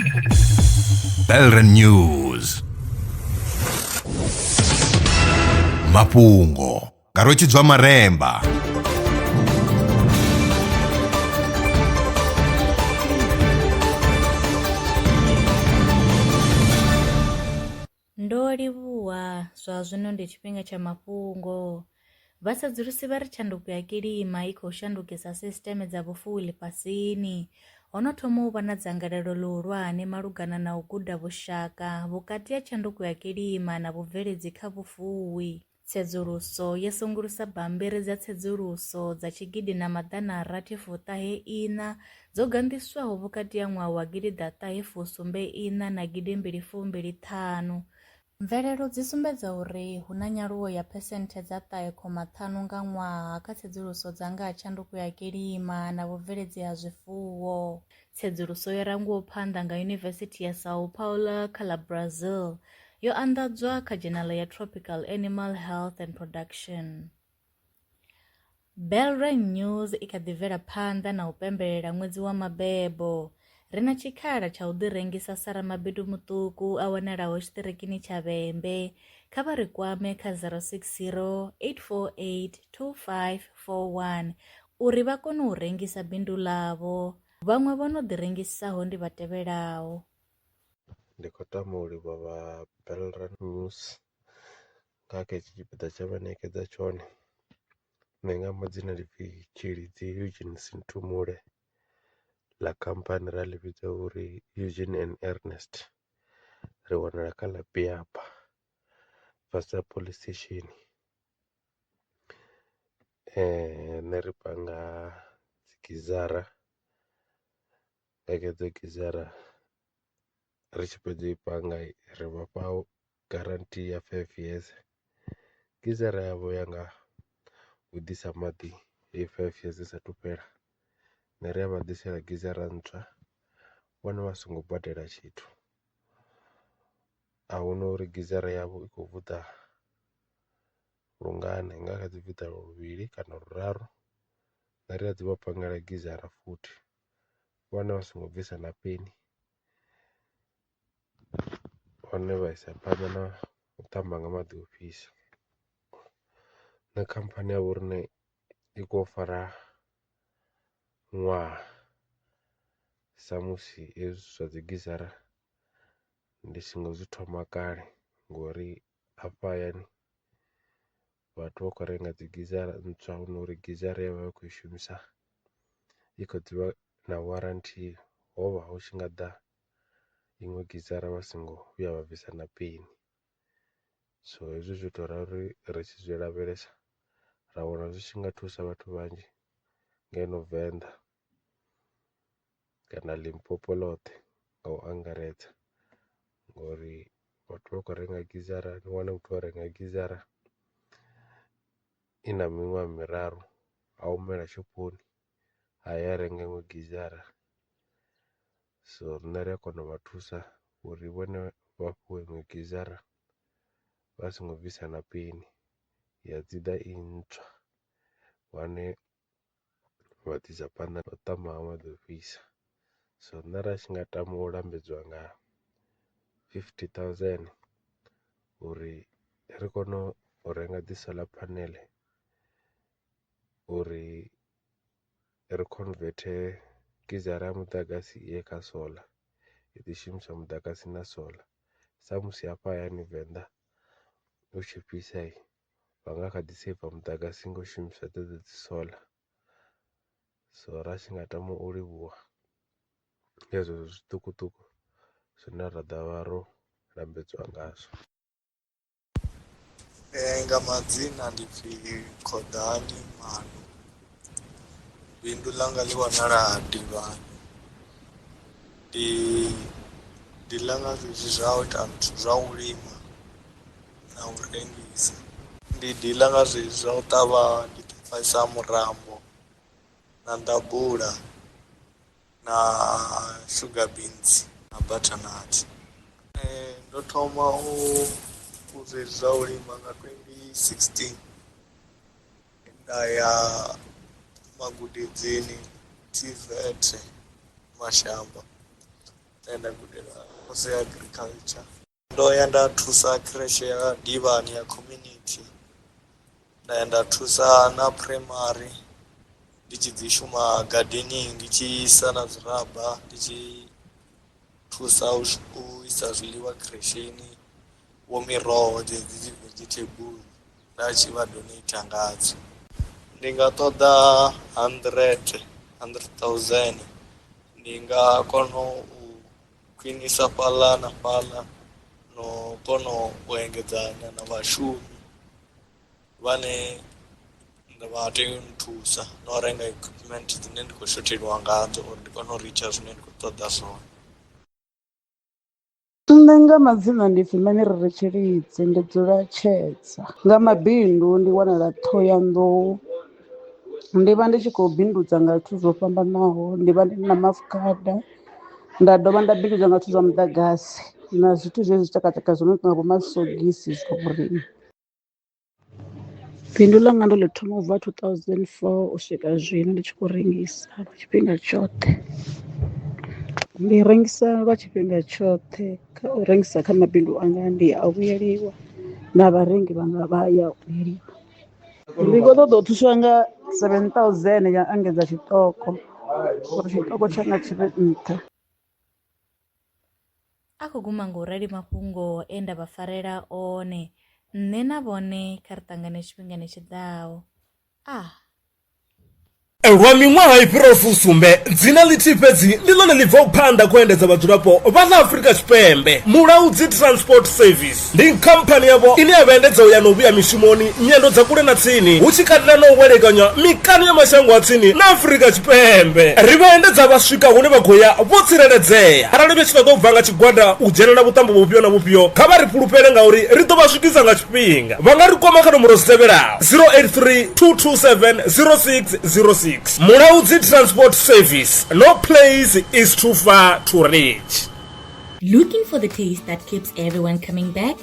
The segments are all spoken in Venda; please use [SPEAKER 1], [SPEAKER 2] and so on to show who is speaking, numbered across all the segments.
[SPEAKER 1] Belren News. Mafhungo. Rotshidzwa Maremba.
[SPEAKER 2] Ndo livhuwa zwa zwino ndi tshifhinga tsha mafhungo. Vhasedzulusi vha ri tshanduko ya kilima i khou shandukisa sisteme dza vhufuwi ḽifhasini. Hono thoma u vha na dzangalelo ḽihulwane malugana na u guda vhushaka vhukati ha tshanduko ya kilima na vhubveledzi kha vhufuwi. Tsedzuluso yo sungulusa bammbiri dza tsedzuluso dza tshigidi na maḓana a rathi fuṱahe ina dzo gandiswaho vhukati ha ṅwaha wa gidi ḓaṱahe fusumbe ina na gidi mbili fumbili ṱhanu. Mvelelo dzi sumbedza uri hu na nyaluwo ya phesenthe dza 3.5 nga ṅwaha kha tsedzuluso dza nga ha tshanduko ya kilima na vhubveledzi ha zwifuwo. Tsedzuluso yo rangiwaho phanḓa nga Yunivesithi ya São Paulo kha ḽa Brazil yo anḓadzwa kha Journal ya Tropical Animal Health and Production. Belren News i kha ḓi bvela phanḓa na u pembelela ṅwedzi wa mabebo. Ri na tshikhala tsha u ḓirengisa sa ramabindu muṱuku a wanalaho tshiṱirikini tsha Vhembe. Kha vha ri kwame kha 060 848 2541 uri vha kone u rengisa bindu ḽavho. Vhaṅwe vho no ḓirengisaho ndi vha tevhelaho.
[SPEAKER 3] Ndi khou tama u livha vha Belren News nga kha tshipiḓa tsha vha ṋekedza tshone. Nṋe nga madzina ndi pfhi Tshilidzi Eugene Thangule ḽa khamphani ra ḽi vhidza uri Eugene and Ernest. Ri wanala kha ḽa Biapa fhasi ha police station. Nṋe ri panga dzi gizara dzo gizara ri tshi fhedza i panga ri vhafha guarantee ya 5 years. Gizara yavho yanga u ḓisa maḓi i 5 years i sathu fhela. Nṋe ri a vha ḓisela gizara ntswa vhone vha songo badela tshithu. A hu na uri gizara yavho i khou vhuḓa lungana, i nga kha dzi vhuḓa luvhili kana luraru. Nṋe ri a dzi vha pangela gizara futhi vhone vha songo bvisa na peni. Vhone vha isa phanḓa na u ṱamba nga maḓi o fhisa. Nṋe khamphani ya vho riṋe i khou fara ṅwaha sa musi hezwi zwa dzi gizara ndi songo zwi thoma kale ngori hafha hayani vhathu vha khou renga dzi gizara ntswa hu no uri gizara ye vha vha khou i shumisa i khou ḓivha na warranty. Ho vha hu tshi nga ḓa iṅwe gizara vha songo vhuya vha bvisa na peni. So hezwi zwi ita uri ri tshi zwi lavhelesa ra wana zwi tshi nga thusa vhathu vhanzhi ngeno Venḓa kana Limpopo ḽoṱhe nga u angaredza ngori vhathu vha khou renga gizara. Ni wane muthu o renga gizara i na miṅwaha miraru a humela shophoni a ya renga iṅwe gizara. So nṋe ri a kona u vha thusa uri vhone vha fhiwe iṅwe gizara vha songo bvisa na peni ya dzi ḓa i ntswa wane vha ḓisa phanḓa na u ṱamba nga maḓi o fhisa. So nṋe ra tshi nga tama u lambedziwa nga 50,000 uri ri kone u renga dzi solar panel uri ri convert gizara ya muḓagasi iye kha solar i ḓi shumisa muḓagasi na solar. Sa musi hafha hayani Venḓa hu tshi fhisa vha nga kha ḓi seiva muḓagasi nga u shumisa dzedzo dzi solar. So ra tshi nga tama u livhuwa hezwo zwiṱukuṱuku zwine ra ḓo vha ro lambedziwa ngazwo.
[SPEAKER 4] Nga madzina ndi pfhi Khodani Manu. Bindu ḽanga ḽi wanala Divhani. Ndi ḽanga zwezwi zwa u ita zwithu zwa u lima na u rengisa. Ndi diḽa nga zwezwi zwa u ṱavha ndi ṱavhisa murambo na nḓabula na sugar beans na butternut. Ndo thoma u zwezwi zwa u lima nga 2016 nda ya magudedzini TVET Mashamba. nda gudela course ya agriculture. Ndo ya nda thusa creche ya divani ya community, nda ya nda thusa na primary ndi tshi dzi shuma gardening, ndi tshi isa na zwiraba, ndi tshi thusa u isa zwiḽiwa crecheni, wo miroho dzi vegetable nda tshi vha donate ngadzo. Ndi nga ṱoḓa 100,000 ndi nga kona u khwinisa fhaḽa na fhaḽa, no kona u engedzanya na vhashumi vhane vha tea u nthusa na u renga equipment dzine ndi khou shotheliwa ngadzo uri ndi kone u richa zwine ndi khou ṱoḓa zwone.
[SPEAKER 5] Nṋe nga madzina ndi Fimani Ritshelidzi, ndi dzula Tshedza. Nga mabindu ndi wanala Thohoyandou, ndi vha ndi tshi khou bindudza nga zwithu zwo fhambanaho. Ndi vha ndi na mafukhada, nda dovha nda bindudza nga zwithu zwa muḓagasi na zwithu zwezwi zwiṱakaṱaka zwo no tonga vho masogisi zwa vhurimi. Bindu ḽanga ndo ḽi thoma u bva 2004 u swika zwino ndi tshi khou rengisa lwa tshifhinga tshoṱhe. Ndi rengisa lwa tshifhinga tshoṱhe, kha u rengisa kha mabindu anga ndi a vhuyeliwa na vharengi vhanga vha ya vhuyeliwa. Ndi khou ṱoḓa u thuswa nga 7,000 ya engedza tshiṱoko uri tshiṱoko tshanga tshi vhe nṱha.
[SPEAKER 2] A khou guma nga u rali mafhungo e nda vha farela one, nṋe na vhone kha ri ṱangane tshifhingani tshiḓaho.
[SPEAKER 6] Lwa miṅwaha i fhiraho fusumbe dzina ḽithihi fhedzi ndi ḽone ḽi bvaho phanḓa kho endedza vhadzulapo vha ḽa Afrika Tshipembe. Mulaudzi Transport Service ndi khamphani yavho ine ya vha endedza u ya na u vhuya mishumoni nyendo dza kule na tsini, hu tshi katela na u welekanya mikano ya mashango a tsini na Afrika Tshipembe. Ri vha endedza vha swika hune vha khou ya vho tsireledzea. Arali vha tshi ṱoḓa u bva nga tshigwada u dzhena na vhuṱambo vhufhio na vhufhio, kha vha ri fhulufhele ngauri ri ḓo vha swikisa nga tshifhinga. Vha nga ri kwama kha nomboro dzi tevhelaho 083 227 0606. Mulaudzi Transport Service. No place is too far to reach.
[SPEAKER 2] Looking for the taste that keeps everyone coming back?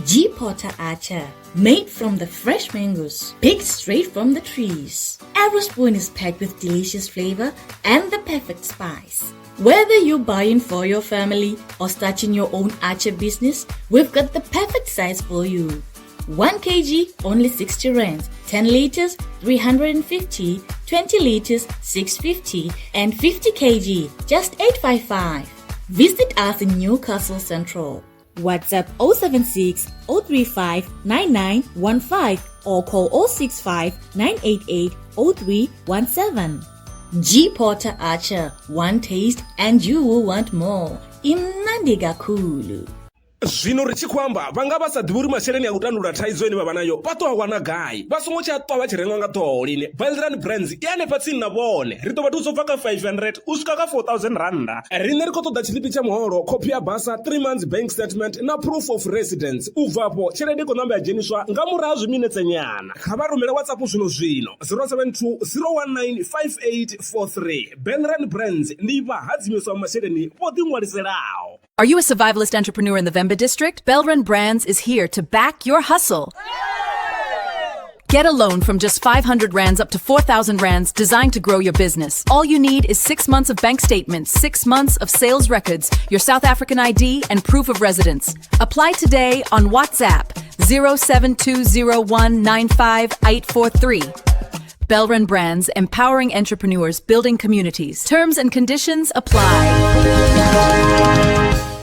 [SPEAKER 2] G. Potter Archer. Made from the fresh mangoes, picked straight from the trees. Every spoon is packed with delicious flavor and the perfect spice. Whether you're buying for your family or starting your own archer business, we've got the perfect size for you. 1 kg, only 60 rands. 10 liters, 350. 20 liters, 650. And 50 kg, just 855. Visit us in Newcastle Central. WhatsApp 076 035 9915 or call 065 988 0317. G. Potter Archer. One taste and you will want more. Imnandi Kulu.
[SPEAKER 6] Zvino ri tshi khou amba vhanga vha sa ḓivhi uri masheleni a u tandulula thaidzo ine vha vha nayo vha ṱo a wana gai, vha songo tsha ṱwa vha tshi rengwa nga ṱhoho lini. Belran Brands i hanefha tsini na vhone, ri ḓo vha thusa u bva kha 500 u swika kha 4,000 randa. Riṋe ri khou ṱoḓa tshiḽipi tsha muholo, khophi ya basa, 3 months bank statement na proof of residence. U bvapo tshelede i khou ṋamba ya dzheniswa nga murahu ha zwiminetse nyana. Kha vha rumele WhatsApp zwino 072 019 5843. Belran Brands ndi vhahadzimeswa masheleni vho ḓiṅwaliselaho.
[SPEAKER 7] Are you a survivalist entrepreneur in the Vemba district? Belran Brands is here to back your hustle. Get a loan from just 500 rands up to 4,000 rands designed to grow your business. All you need is 6 months of bank statements, 6 months of sales records, your South African ID, and proof of residence. Apply today on WhatsApp 07201958843. Belran Brands, empowering entrepreneurs, building communities. Terms and conditions apply.